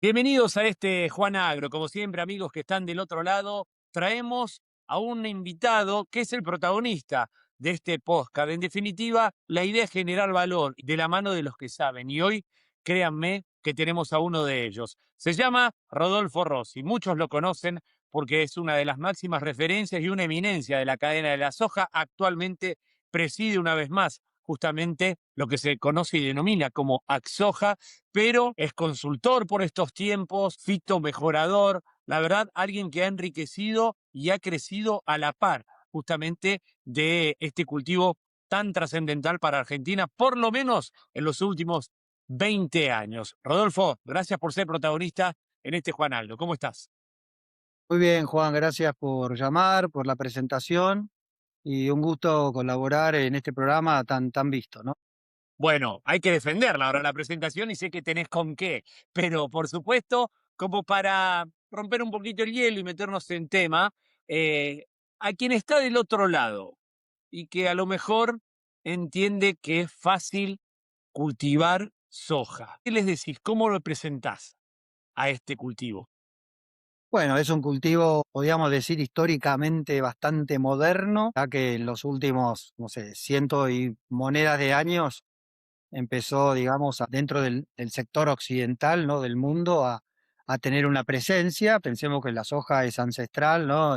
Bienvenidos a este Juan Agro. Como siempre, amigos que están del otro lado, traemos a un invitado que es el protagonista de este podcast. En definitiva, la idea es generar valor de la mano de los que saben. Y hoy, créanme que tenemos a uno de ellos. Se llama Rodolfo Rossi. Muchos lo conocen porque es una de las máximas referencias y una eminencia de la cadena de la soja. Actualmente preside una vez más justamente lo que se conoce y denomina como Axoja, pero es consultor por estos tiempos, fitomejorador, la verdad, alguien que ha enriquecido y ha crecido a la par justamente de este cultivo tan trascendental para Argentina, por lo menos en los últimos 20 años. Rodolfo, gracias por ser protagonista en este Juan Aldo. ¿Cómo estás? Muy bien, Juan, gracias por llamar, por la presentación y un gusto colaborar en este programa tan visto, ¿no? Bueno, hay que defenderla ahora la presentación y sé que tenés con qué, pero por supuesto, como para romper un poquito el hielo y meternos en tema, eh, a quien está del otro lado y que a lo mejor entiende que es fácil cultivar soja. ¿Qué les decís? ¿Cómo lo presentás a este cultivo? Bueno, es un cultivo, podríamos decir, históricamente bastante moderno, ya que en los últimos, no sé, ciento y monedas de años empezó, digamos, dentro del sector occidental, ¿no? Del mundo a tener una presencia. Pensemos que la soja es ancestral, ¿no?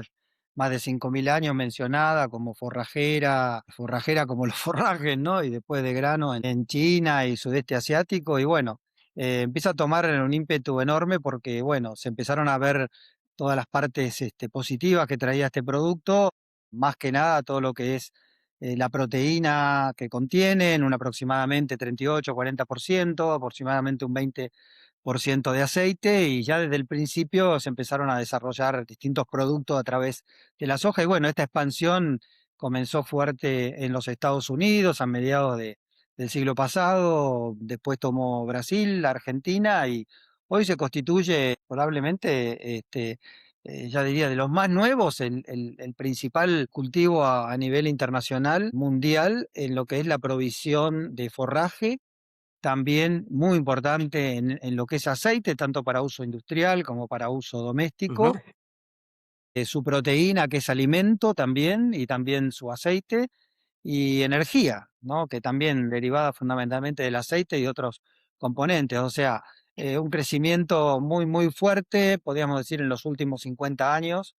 Más de 5.000 años mencionada como forrajera, forrajera como los forrajes, ¿no? Y después de grano en China y sudeste asiático. Y bueno, empieza a tomar un ímpetu enorme porque, bueno, se empezaron a ver todas las partes positivas que traía este producto, más que nada todo lo que es la proteína que contienen, un aproximadamente 38-40%, aproximadamente un 20% de aceite, y ya desde el principio se empezaron a desarrollar distintos productos a través de la soja. Y bueno, esta expansión comenzó fuerte en los Estados Unidos a mediados del siglo pasado, después tomó Brasil, Argentina, y hoy se constituye probablemente ya diría, de los más nuevos, el principal cultivo a nivel internacional, mundial, en lo que es la provisión de forraje, también muy importante en lo que es aceite, tanto para uso industrial como para uso Ujú. doméstico, su proteína, que es alimento también, y también su aceite, y energía, ¿no? Que también derivada fundamentalmente del aceite y otros componentes. O sea, un crecimiento muy fuerte, podríamos decir, en los últimos 50 años.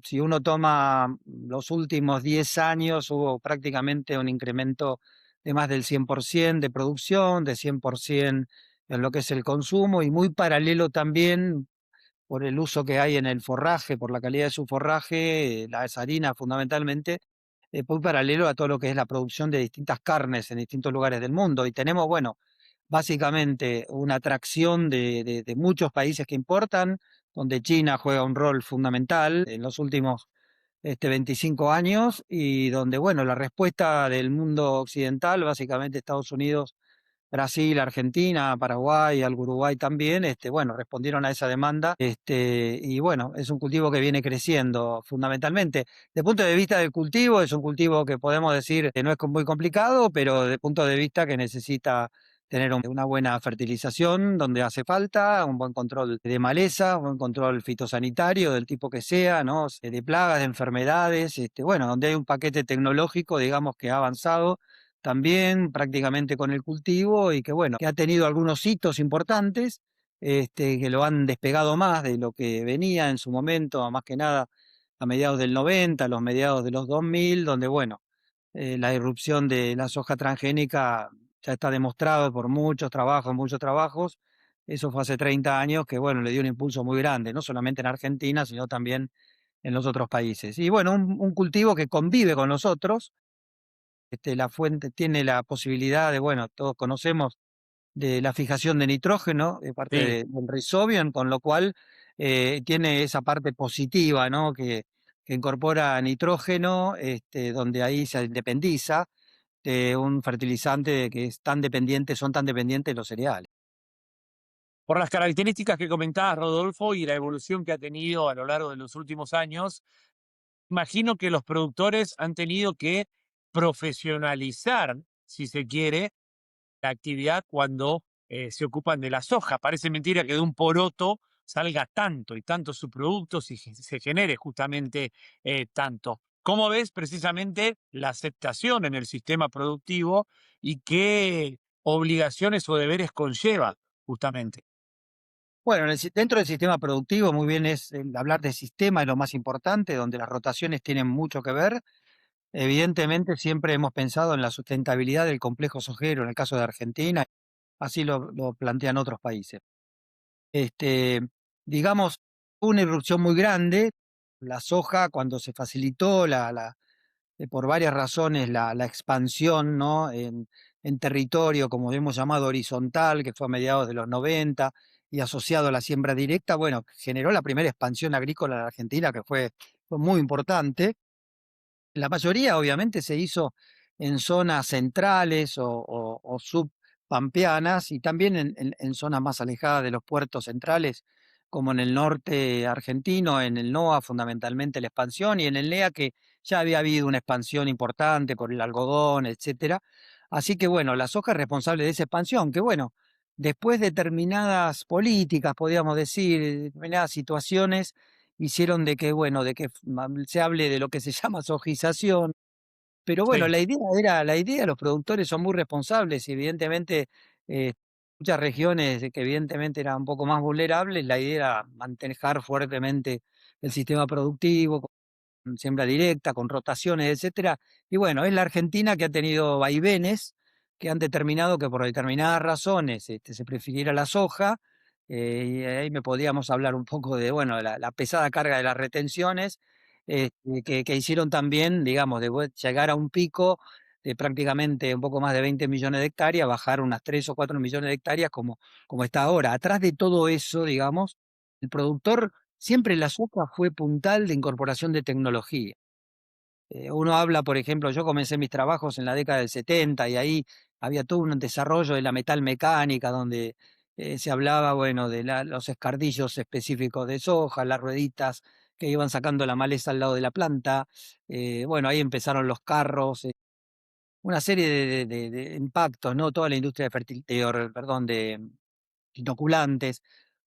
Si uno toma los últimos 10 años, hubo prácticamente un incremento de más del 100% de producción, de 100% en lo que es el consumo, y muy paralelo también por el uso que hay en el forraje, por la calidad de su forraje, las harinas fundamentalmente, muy paralelo a todo lo que es la producción de distintas carnes en distintos lugares del mundo. Y tenemos, bueno, básicamente una atracción de muchos países que importan, donde China juega un rol fundamental en los últimos 25 años, y donde, bueno, la respuesta del mundo occidental, básicamente Estados Unidos, Brasil, Argentina, Paraguay, algo Uruguay también, bueno, respondieron a esa demanda, y bueno, es un cultivo que viene creciendo fundamentalmente. De punto de vista del cultivo, es un cultivo que podemos decir que no es muy complicado, pero de punto de vista que necesita tener una buena fertilización donde hace falta, un buen control de maleza, un buen control fitosanitario del tipo que sea, ¿no? De plagas, de enfermedades, bueno, donde hay un paquete tecnológico, digamos, que ha avanzado también prácticamente con el cultivo, y que bueno, que ha tenido algunos hitos importantes, que lo han despegado más de lo que venía en su momento, más que nada a mediados del 90, a los mediados de los 2000, donde bueno, la irrupción de la soja transgénica ya está demostrado por muchos trabajos. Eso fue hace 30 años que bueno, le dio un impulso muy grande, no solamente en Argentina, sino también en los otros países. Y bueno, un cultivo que convive con nosotros. La fuente tiene la posibilidad de, bueno, todos conocemos de la fijación de nitrógeno de parte Sí. del Rhizobium, con lo cual tiene esa parte positiva, ¿no? Que incorpora nitrógeno, donde ahí se independiza de un fertilizante que es tan dependiente, son tan dependientes los cereales. Por las características que comentabas, Rodolfo, y la evolución que ha tenido a lo largo de los últimos años, imagino que los productores han tenido que profesionalizar, si se quiere, la actividad cuando se ocupan de la soja. Parece mentira que de un poroto salga tanto y tantos subproductos y se genere justamente tanto. ¿Cómo ves precisamente la aceptación en el sistema productivo y qué obligaciones o deberes conlleva justamente? Bueno, dentro del sistema productivo, muy bien es hablar de sistema es lo más importante, donde las rotaciones tienen mucho que ver. Evidentemente, siempre hemos pensado en la sustentabilidad del complejo sojero, en el caso de Argentina, así lo plantean otros países. Este, digamos, hubo una irrupción muy grande. La soja, cuando se facilitó por varias razones la expansión, ¿no? En territorio, como hemos llamado horizontal, que fue a mediados de los 90 y asociado a la siembra directa, bueno, generó la primera expansión agrícola en la Argentina, que fue muy importante. La mayoría, obviamente, se hizo en zonas centrales o subpampeanas y también en zonas más alejadas de los puertos centrales, como en el norte argentino, en el NOA fundamentalmente la expansión y en el NEA que ya había habido una expansión importante por el algodón, etcétera. Así que bueno, la soja es responsable de esa expansión, que bueno, después determinadas políticas, podríamos decir, determinadas situaciones hicieron de que, bueno, se hable de lo que se llama sojización, pero bueno, Sí, la idea, los productores son muy responsables y evidentemente, eh, muchas regiones que evidentemente eran un poco más vulnerables, la idea era manejar fuertemente el sistema productivo, siembra directa, con rotaciones, etcétera. Y bueno, es la Argentina que ha tenido vaivenes que han determinado que por determinadas razones se prefiriera la soja. Y ahí me podíamos hablar un poco de, bueno, la pesada carga de las retenciones, que hicieron también, digamos, llegar a un pico de prácticamente un poco más de 20 millones de hectáreas, bajar unas 3 o 4 millones de hectáreas como está ahora. Atrás de todo eso, digamos, el productor siempre la soja fue puntal de incorporación de tecnología. Uno habla, por ejemplo, yo comencé mis trabajos en la década del 70 y ahí había todo un desarrollo de la metalmecánica donde se hablaba, bueno, de los escardillos específicos de soja, las rueditas que iban sacando la maleza al lado de la planta. Bueno, ahí empezaron los carros, una serie de impactos, ¿no? Toda la industria perdón, de inoculantes.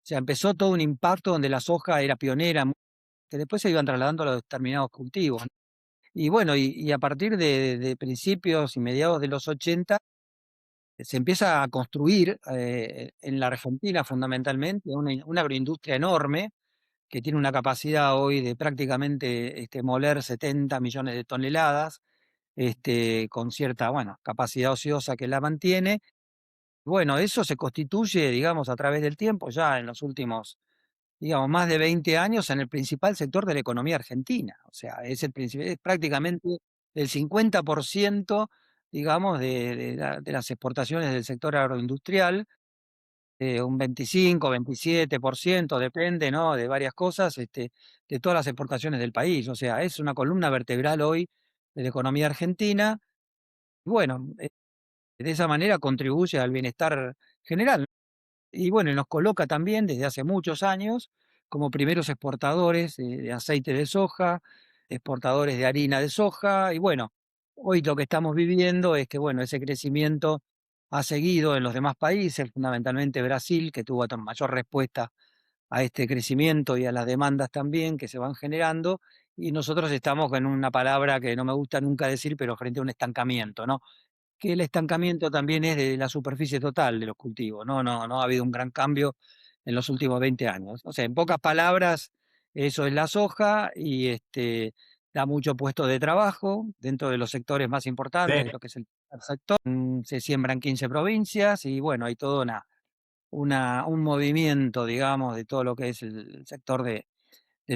O sea, empezó todo un impacto donde la soja era pionera, que después se iban trasladando a los determinados cultivos. Y bueno, y a partir de principios y mediados de los 80 se empieza a construir en la Argentina fundamentalmente una agroindustria enorme que tiene una capacidad hoy de prácticamente moler 70 millones de toneladas, con cierta, bueno, capacidad ociosa que la mantiene. Bueno, eso se constituye, digamos, a través del tiempo, ya en los últimos, digamos, más de 20 años en el principal sector de la economía argentina. O sea, es prácticamente el 50%, digamos, de las exportaciones del sector agroindustrial, un 25, 27%, depende, ¿no? De varias cosas, de todas las exportaciones del país. O sea, es una columna vertebral hoy de la economía argentina. Y bueno, de esa manera contribuye al bienestar general. Y bueno, y nos coloca también desde hace muchos años como primeros exportadores de aceite de soja, exportadores de harina de soja, y bueno, hoy lo que estamos viviendo es que, bueno, ese crecimiento ha seguido en los demás países, fundamentalmente Brasil, que tuvo mayor respuesta a este crecimiento y a las demandas también que se van generando, y nosotros estamos con una palabra que no me gusta nunca decir, pero frente a un estancamiento, ¿no? Que el estancamiento también es de la superficie total de los cultivos, no ha habido un gran cambio en los últimos 20 años. O sea, en pocas palabras, eso es la soja y da mucho puesto de trabajo dentro de los sectores más importantes de sí. lo que es el tercer sector. Se siembran 15 provincias y bueno, hay todo un movimiento, digamos, de todo lo que es el sector de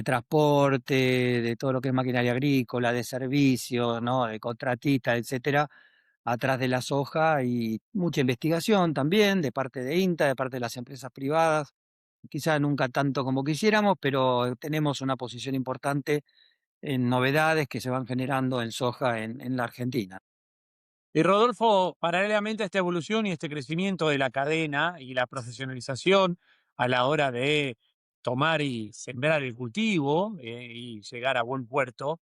transporte, de todo lo que es maquinaria agrícola, de servicios, ¿no? De contratistas, etcétera, atrás de la soja y mucha investigación también de parte de INTA, de parte de las empresas privadas. Quizá nunca tanto como quisiéramos, pero tenemos una posición importante en novedades que se van generando en soja en la Argentina. Y Rodolfo, paralelamente a esta evolución y este crecimiento de la cadena y la profesionalización a la hora de tomar y sembrar el cultivo y llegar a buen puerto,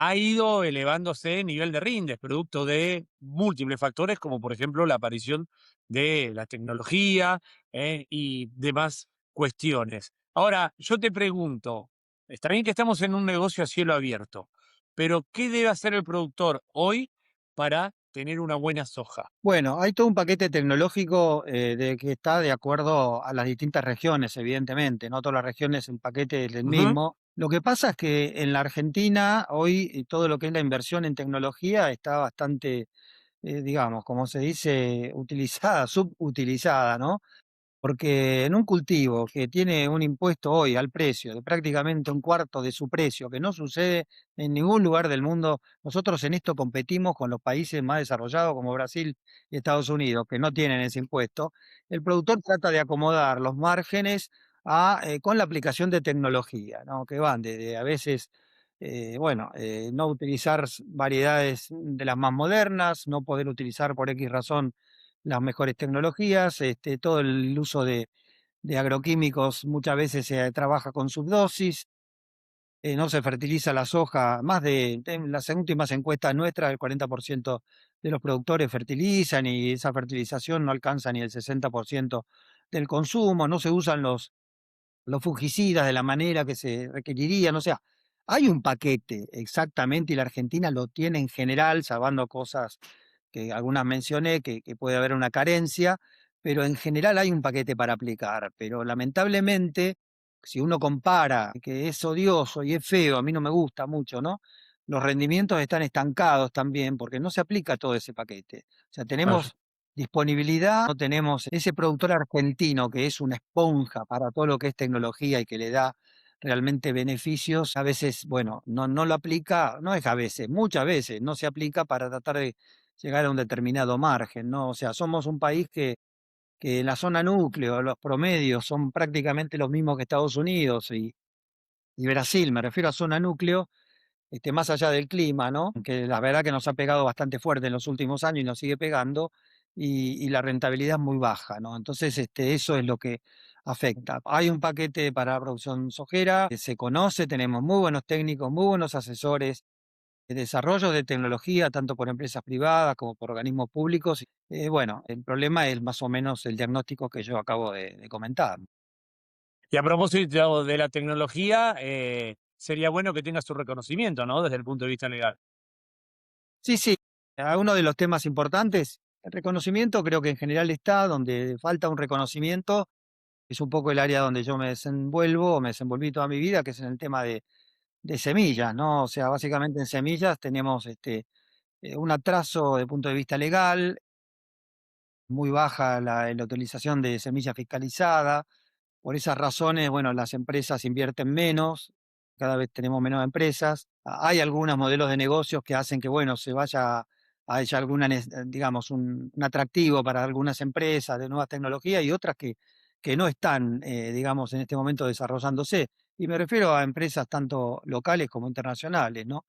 ha ido elevándose el nivel de rindes, producto de múltiples factores, como por ejemplo la aparición de la tecnología y demás cuestiones. Ahora, yo te pregunto, está bien que estamos en un negocio a cielo abierto, pero ¿qué debe hacer el productor hoy para tener una buena soja? Bueno, hay todo un paquete tecnológico de que está de acuerdo a las distintas regiones, evidentemente. No todas las regiones el paquete es el Ujú. mismo. Lo que pasa es que en la Argentina hoy todo lo que es la inversión en tecnología está bastante, digamos, como se dice, utilizada, subutilizada, ¿no? Porque en un cultivo que tiene un impuesto hoy al precio de prácticamente un cuarto de su precio, que no sucede en ningún lugar del mundo, nosotros en esto competimos con los países más desarrollados como Brasil y Estados Unidos, que no tienen ese impuesto. El productor trata de acomodar los márgenes con la aplicación de tecnología, ¿no? Que van desde a veces, no utilizar variedades de las más modernas, no poder utilizar por X razón las mejores tecnologías, todo el uso de agroquímicos muchas veces se trabaja con subdosis, no se fertiliza la soja, más en las últimas encuestas nuestras, el 40% de los productores fertilizan y esa fertilización no alcanza ni el 60% del consumo, no se usan los fungicidas de la manera que se requerirían, o sea, hay un paquete exactamente y la Argentina lo tiene en general, salvando cosas que algunas mencioné, que puede haber una carencia, pero en general hay un paquete para aplicar. Pero lamentablemente, si uno compara, que es odioso y es feo, a mí no me gusta mucho, ¿no? Los rendimientos están estancados también porque no se aplica todo ese paquete. O sea, Claro. tenemos disponibilidad, no tenemos ese productor argentino que es una esponja para todo lo que es tecnología y que le da realmente beneficios, a veces, bueno, no lo aplica, no es a veces, muchas veces no se aplica para tratar de llegar a un determinado margen, ¿no? O sea, somos un país que en la zona núcleo, los promedios son prácticamente los mismos que Estados Unidos y Brasil, me refiero a zona núcleo, más allá del clima, ¿no? Que la verdad que nos ha pegado bastante fuerte en los últimos años y nos sigue pegando, y la rentabilidad es muy baja, ¿no? Entonces, eso es lo que afecta. Hay un paquete para la producción sojera, que se conoce, tenemos muy buenos técnicos, muy buenos asesores, desarrollo de tecnología, tanto por empresas privadas como por organismos públicos. Bueno, el problema es más o menos el diagnóstico que yo acabo de comentar. Y a propósito de la tecnología, sería bueno que tenga su reconocimiento, ¿no? Desde el punto de vista legal. Sí, sí, uno de los temas importantes, el reconocimiento creo que en general está, donde falta un reconocimiento, es un poco el área donde yo me desenvuelvo, o me desenvolví toda mi vida, que es en el tema de semillas, ¿no? O sea, básicamente en semillas tenemos un atraso de punto de vista legal, muy baja la utilización de semilla fiscalizada. Por esas razones, bueno, las empresas invierten menos, cada vez tenemos menos empresas. Hay algunos modelos de negocios que hacen que, bueno, se vaya a haya alguna, digamos, un atractivo para algunas empresas de nuevas tecnologías y otras que no están, digamos, en este momento desarrollándose. Y me refiero a empresas tanto locales como internacionales, ¿no?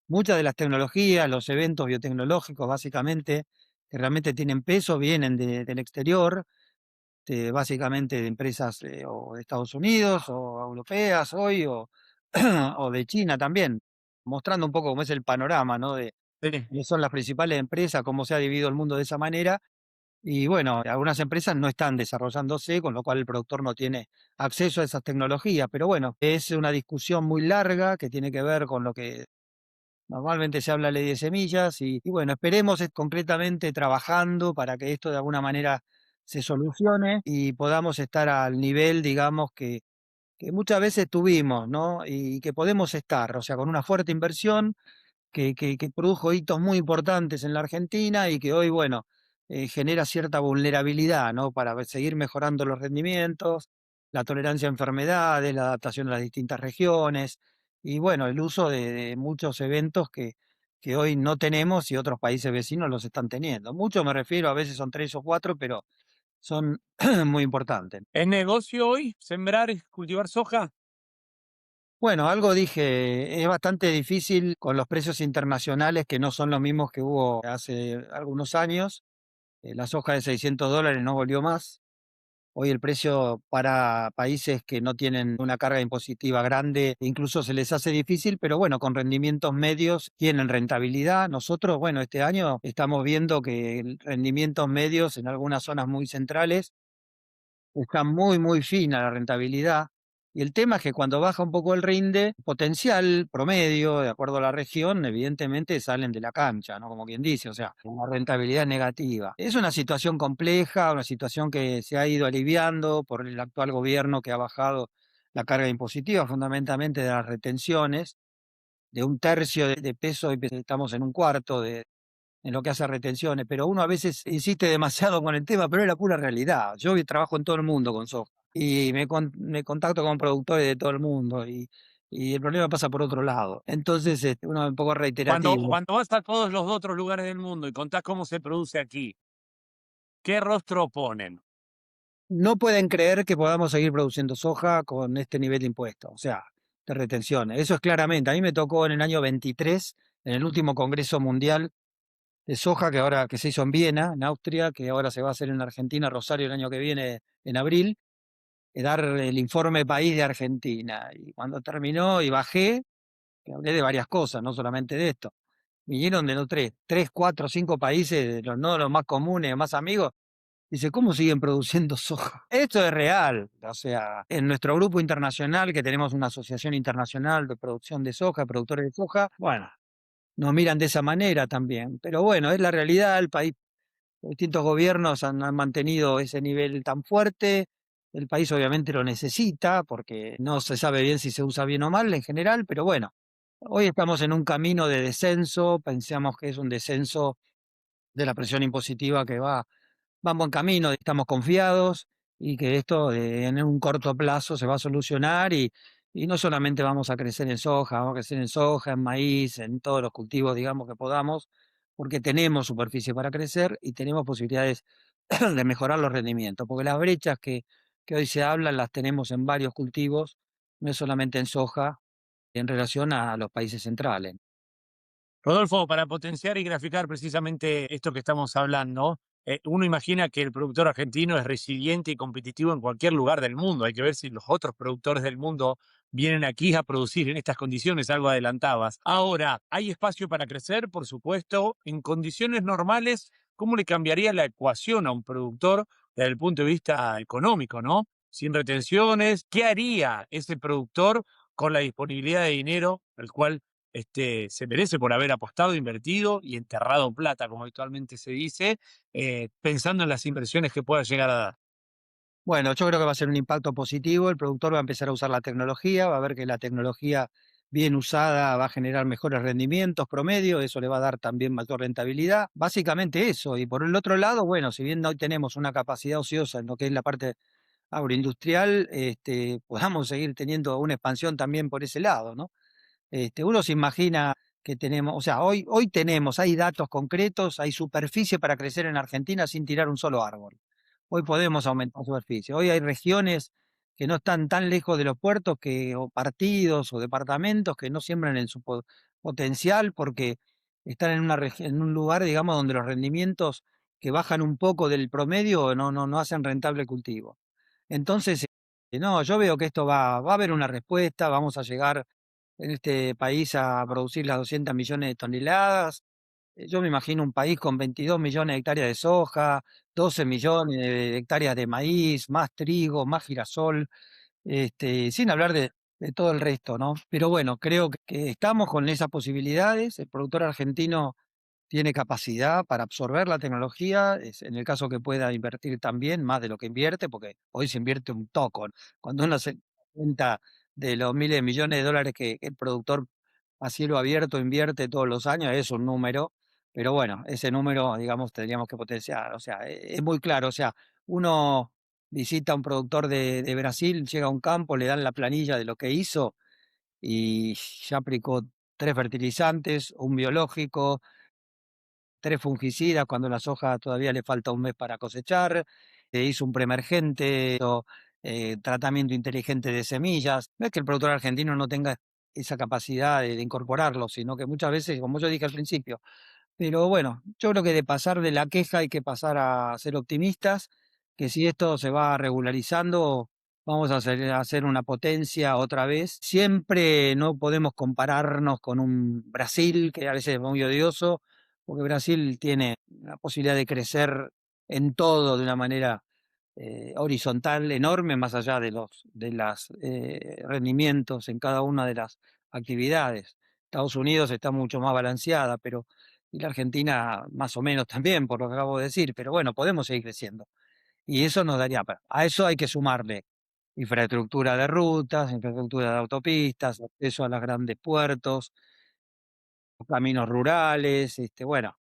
Muchas de las tecnologías, los eventos biotecnológicos, básicamente, que realmente tienen peso, vienen del exterior, básicamente de empresas o de Estados Unidos o europeas hoy o de China también, mostrando un poco cómo es el panorama, ¿no? De Sí. quiénes son las principales empresas, cómo se ha dividido el mundo de esa manera. Y bueno, algunas empresas no están desarrollándose, con lo cual el productor no tiene acceso a esas tecnologías. Pero bueno, es una discusión muy larga que tiene que ver con lo que normalmente se habla ley de semillas y bueno, esperemos concretamente trabajando para que esto de alguna manera se solucione y podamos estar al nivel, digamos, que muchas veces tuvimos, ¿no? Y que podemos estar, o sea, con una fuerte inversión que produjo hitos muy importantes en la Argentina y que hoy, bueno, genera cierta vulnerabilidad, ¿no? Para seguir mejorando los rendimientos, la tolerancia a enfermedades, la adaptación a las distintas regiones y, bueno, el uso de muchos eventos que hoy no tenemos y otros países vecinos los están teniendo. Muchos me refiero, a veces son 3 o 4, pero son muy importantes. ¿Es negocio hoy sembrar y cultivar soja? Bueno, algo dije, es bastante difícil con los precios internacionales que no son los mismos que hubo hace algunos años. La soja de $600 no volvió más. Hoy el precio para países que no tienen una carga impositiva grande, incluso se les hace difícil, pero bueno, con rendimientos medios tienen rentabilidad. Nosotros, bueno, este año estamos viendo que rendimientos medios en algunas zonas muy centrales está muy, muy fina la rentabilidad. Y el tema es que cuando baja un poco el rinde, potencial promedio, de acuerdo a la región, evidentemente salen de la cancha, ¿no? Como quien dice, o sea, una rentabilidad negativa. Es una situación compleja, una situación que se ha ido aliviando por el actual gobierno que ha bajado la carga impositiva, fundamentalmente de las retenciones, de un tercio de peso, y estamos en un cuarto en lo que hace a retenciones, pero uno a veces insiste demasiado con el tema, pero es la pura realidad. Yo trabajo en todo el mundo con soja y me contacto con productores de todo el mundo y el problema pasa por otro lado. Entonces, uno es un poco reiterativo. Cuando vas a todos los otros lugares del mundo y contás cómo se produce aquí, ¿qué rostro ponen? No pueden creer que podamos seguir produciendo soja con este nivel de impuestos, o sea, de retenciones. Eso es claramente. A mí me tocó en el año 23, en el último Congreso Mundial de Soja, que se hizo en Viena, en Austria, que ahora se va a hacer en Argentina, Rosario, el año que viene, en abril, dar el informe país de Argentina. Y cuando terminó y bajé, que hablé de varias cosas, no solamente de esto. Vinieron de los tres, cuatro, cinco países, no los más comunes, más amigos. Dice, ¿cómo siguen produciendo soja? Esto es real. O sea, en nuestro grupo internacional, que tenemos una asociación internacional de producción de soja, productores de soja, bueno, nos miran de esa manera también. Pero bueno, es la realidad, el país, los distintos gobiernos han mantenido ese nivel tan fuerte. El país obviamente lo necesita porque no se sabe bien si se usa bien o mal en general, pero bueno, hoy estamos en un camino de descenso, pensamos que es un descenso de la presión impositiva que va en buen camino, estamos confiados y que esto en un corto plazo se va a solucionar y no solamente vamos a crecer en soja, vamos a crecer en soja, en maíz, en todos los cultivos, digamos, que podamos, porque tenemos superficie para crecer y tenemos posibilidades de mejorar los rendimientos, porque las brechas que hoy se hablan las tenemos en varios cultivos, no es solamente en soja, en relación a los países centrales. Rodolfo, para potenciar y graficar precisamente esto que estamos hablando, uno imagina que el productor argentino es resiliente y competitivo en cualquier lugar del mundo. Hay que ver si los otros productores del mundo vienen aquí a producir en estas condiciones, algo adelantabas. Ahora, ¿hay espacio para crecer? Por supuesto. En condiciones normales, ¿cómo le cambiaría la ecuación a un productor desde el punto de vista económico, no? Sin retenciones, ¿qué haría ese productor con la disponibilidad de dinero, el cual se merece por haber apostado, invertido y enterrado plata, como actualmente se dice, pensando en las inversiones que pueda llegar a dar? Bueno, yo creo que va a ser un impacto positivo. El productor va a empezar a usar la tecnología, va a ver que la tecnología bien usada va a generar mejores rendimientos promedio, eso le va a dar también mayor rentabilidad. Básicamente eso. Y por el otro lado, bueno, si bien hoy tenemos una capacidad ociosa en lo que es la parte agroindustrial, podamos seguir teniendo una expansión también por ese lado, ¿no? Uno se imagina que tenemos, o sea, hoy tenemos, hay datos concretos, hay superficie para crecer en Argentina sin tirar un solo árbol. Hoy podemos aumentar superficie. Hoy hay regiones que no están tan lejos de los puertos o partidos o departamentos que no siembran en su potencial porque están en en un lugar, digamos, donde los rendimientos que bajan un poco del promedio no hacen rentable el cultivo. Entonces, no, yo veo que esto va a haber una respuesta, vamos a llegar en este país a producir las 200 millones de toneladas. Yo me imagino un país con 22 millones de hectáreas de soja, 12 millones de hectáreas de maíz, más trigo, más girasol, sin hablar de todo el resto, ¿no? Pero bueno, creo que estamos con esas posibilidades. El productor argentino tiene capacidad para absorber la tecnología, en el caso que pueda invertir también más de lo que invierte, porque hoy se invierte un toco, ¿no? Cuando uno se da cuenta de los miles de millones de dólares que el productor a cielo abierto invierte todos los años, es un número, pero bueno, ese número, digamos, tendríamos que potenciar. O sea, es muy claro, o sea, uno visita a un productor de Brasil, llega a un campo, le dan la planilla de lo que hizo y ya aplicó 3 fertilizantes, un biológico, 3 fungicidas cuando la soja todavía le falta un mes para cosechar, hizo un preemergente, hizo, tratamiento inteligente de semillas. No es que el productor argentino no tenga esa capacidad de incorporarlo, sino que muchas veces, como yo dije al principio, pero bueno, yo creo que de pasar de la queja hay que pasar a ser optimistas, que si esto se va regularizando, vamos a ser una potencia otra vez. Siempre no podemos compararnos con un Brasil, que a veces es muy odioso, porque Brasil tiene la posibilidad de crecer en todo de una manera horizontal enorme, más allá de los rendimientos en cada una de las actividades. Estados Unidos está mucho más balanceada, pero y la Argentina más o menos también, por lo que acabo de decir, pero bueno, podemos seguir creciendo. Y eso nos daría, a eso hay que sumarle infraestructura de rutas, infraestructura de autopistas, acceso a los grandes puertos, caminos rurales, bueno,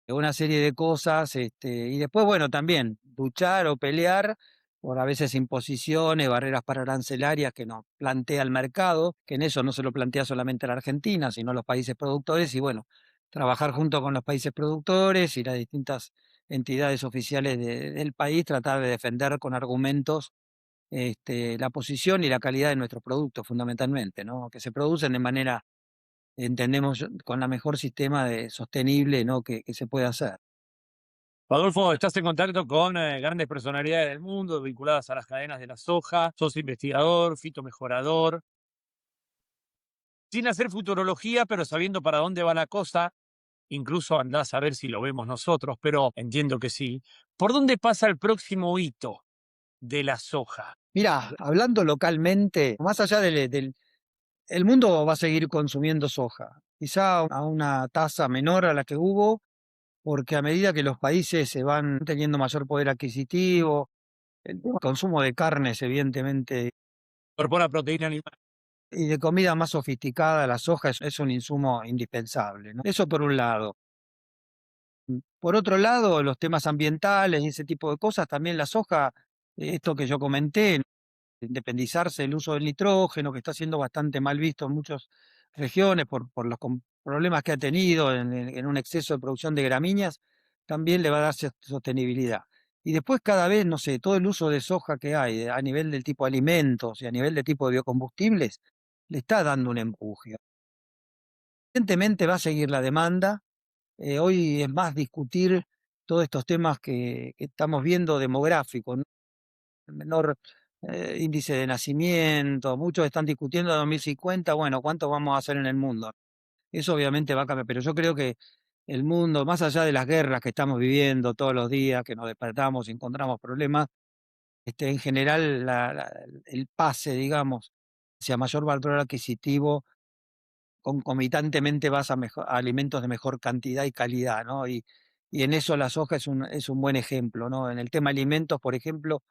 una serie de cosas, y después, bueno, también luchar o pelear por a veces imposiciones, barreras arancelarias que nos plantea el mercado, que en eso no se lo plantea solamente la Argentina, sino los países productores, y bueno, trabajar junto con los países productores y las distintas entidades oficiales del país, tratar de defender con argumentos la posición y la calidad de nuestros productos, fundamentalmente, ¿no? Que se producen de manera, entendemos, con la mejor sistema de sostenible, ¿no? Que se puede hacer. Rodolfo, estás en contacto con grandes personalidades del mundo vinculadas a las cadenas de la soja, sos investigador, fitomejorador, sin hacer futurología, pero sabiendo para dónde va la cosa, incluso andás a ver si lo vemos nosotros, pero entiendo que sí. ¿Por dónde pasa el próximo hito de la soja? Mira, hablando localmente, más allá el mundo va a seguir consumiendo soja, quizá a una tasa menor a la que hubo, porque a medida que los países se van teniendo mayor poder adquisitivo, el consumo de carnes, evidentemente, Incorpora proteína animal. y de comida más sofisticada, la soja es un insumo indispensable, ¿no? Eso por un lado. Por otro lado, los temas ambientales y ese tipo de cosas, también la soja, esto que yo comenté, independizarse del uso del nitrógeno, que está siendo bastante mal visto en muchas regiones por los problemas que ha tenido en un exceso de producción de gramíneas, también le va a dar sostenibilidad. Y después cada vez, no sé, todo el uso de soja que hay a nivel del tipo alimentos y a nivel de tipo de biocombustibles, le está dando un empuje. Evidentemente va a seguir la demanda. Hoy es más discutir todos estos temas que estamos viendo demográficos, ¿no? El menor índice de nacimiento, muchos están discutiendo en 2050, bueno, ¿cuántos vamos a hacer en el mundo? Eso obviamente va a cambiar, pero yo creo que el mundo, más allá de las guerras que estamos viviendo todos los días, que nos despertamos y encontramos problemas, en general el pase, digamos, hacia mayor valor adquisitivo, concomitantemente vas a alimentos de mejor cantidad y calidad, ¿no? Y en eso la soja es un buen ejemplo, ¿no? En el tema alimentos, por ejemplo,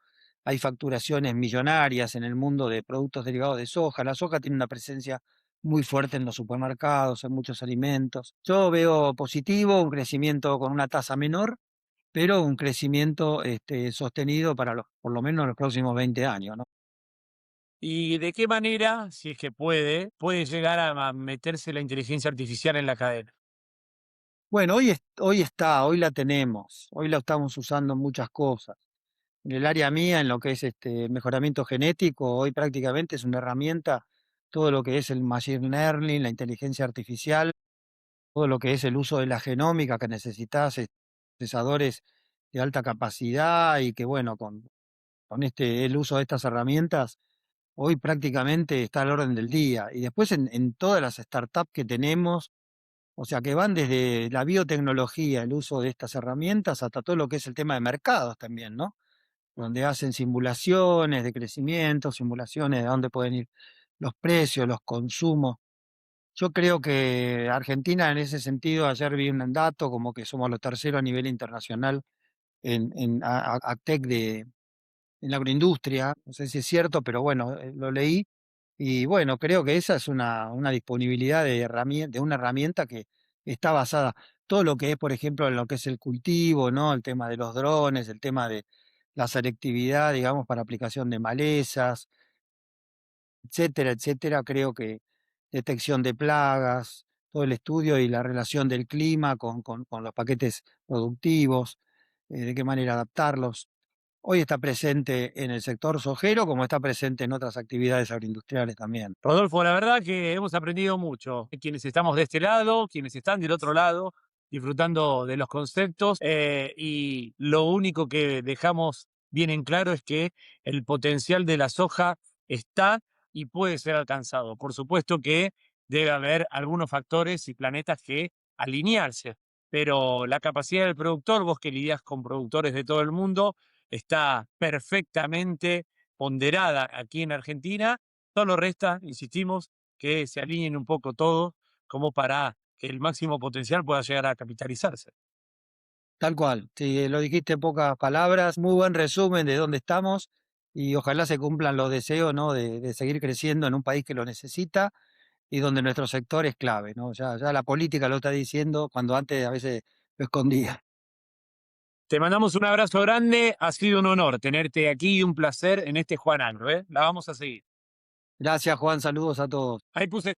hay facturaciones millonarias en el mundo de productos derivados de soja. La soja tiene una presencia muy fuerte en los supermercados, en muchos alimentos. Yo veo positivo, un crecimiento con una tasa menor, pero un crecimiento sostenido para por lo menos los próximos 20 años, ¿no? ¿Y de qué manera, si es que puede llegar a meterse la inteligencia artificial en la cadena? Bueno, hoy está, hoy la tenemos, hoy la estamos usando en muchas cosas. En el área mía, en lo que es mejoramiento genético, hoy prácticamente es una herramienta, todo lo que es el machine learning, la inteligencia artificial, todo lo que es el uso de la genómica, que necesitas procesadores de alta capacidad y que bueno, con el uso de estas herramientas, hoy prácticamente está al orden del día. Y después en todas las startups que tenemos, o sea, que van desde la biotecnología, el uso de estas herramientas, hasta todo lo que es el tema de mercados también, ¿no? Donde hacen simulaciones de crecimiento, simulaciones de dónde pueden ir los precios, los consumos. Yo creo que Argentina en ese sentido, ayer vi un dato como que somos los terceros a nivel internacional en AgTech en la agroindustria, no sé si es cierto, pero bueno, lo leí. Y bueno, creo que esa es una disponibilidad de una herramienta que está basada, todo lo que es, por ejemplo, en lo que es el cultivo, ¿no? El tema de los drones, el tema de la selectividad, digamos, para aplicación de malezas, etcétera, etcétera. Creo que detección de plagas, todo el estudio y la relación del clima con los paquetes productivos, de qué manera adaptarlos. Hoy está presente en el sector sojero como está presente en otras actividades agroindustriales también. Rodolfo, la verdad que hemos aprendido mucho. Quienes estamos de este lado, quienes están del otro lado, disfrutando de los conceptos y lo único que dejamos bien en claro es que el potencial de la soja está y puede ser alcanzado. Por supuesto que debe haber algunos factores y planetas que alinearse, pero la capacidad del productor, vos que lidias con productores de todo el mundo, está perfectamente ponderada aquí en Argentina. Solo resta, insistimos, que se alineen un poco todos como para que el máximo potencial pueda llegar a capitalizarse. Tal cual, sí, lo dijiste en pocas palabras, muy buen resumen de dónde estamos y ojalá se cumplan los deseos, ¿no? de seguir creciendo en un país que lo necesita y donde nuestro sector es clave, ¿no? Ya la política lo está diciendo cuando antes a veces lo escondía. Te mandamos un abrazo grande, ha sido un honor tenerte aquí y un placer en este Juan Agro, ¿eh? La vamos a seguir. Gracias, Juan, saludos a todos. Ahí puse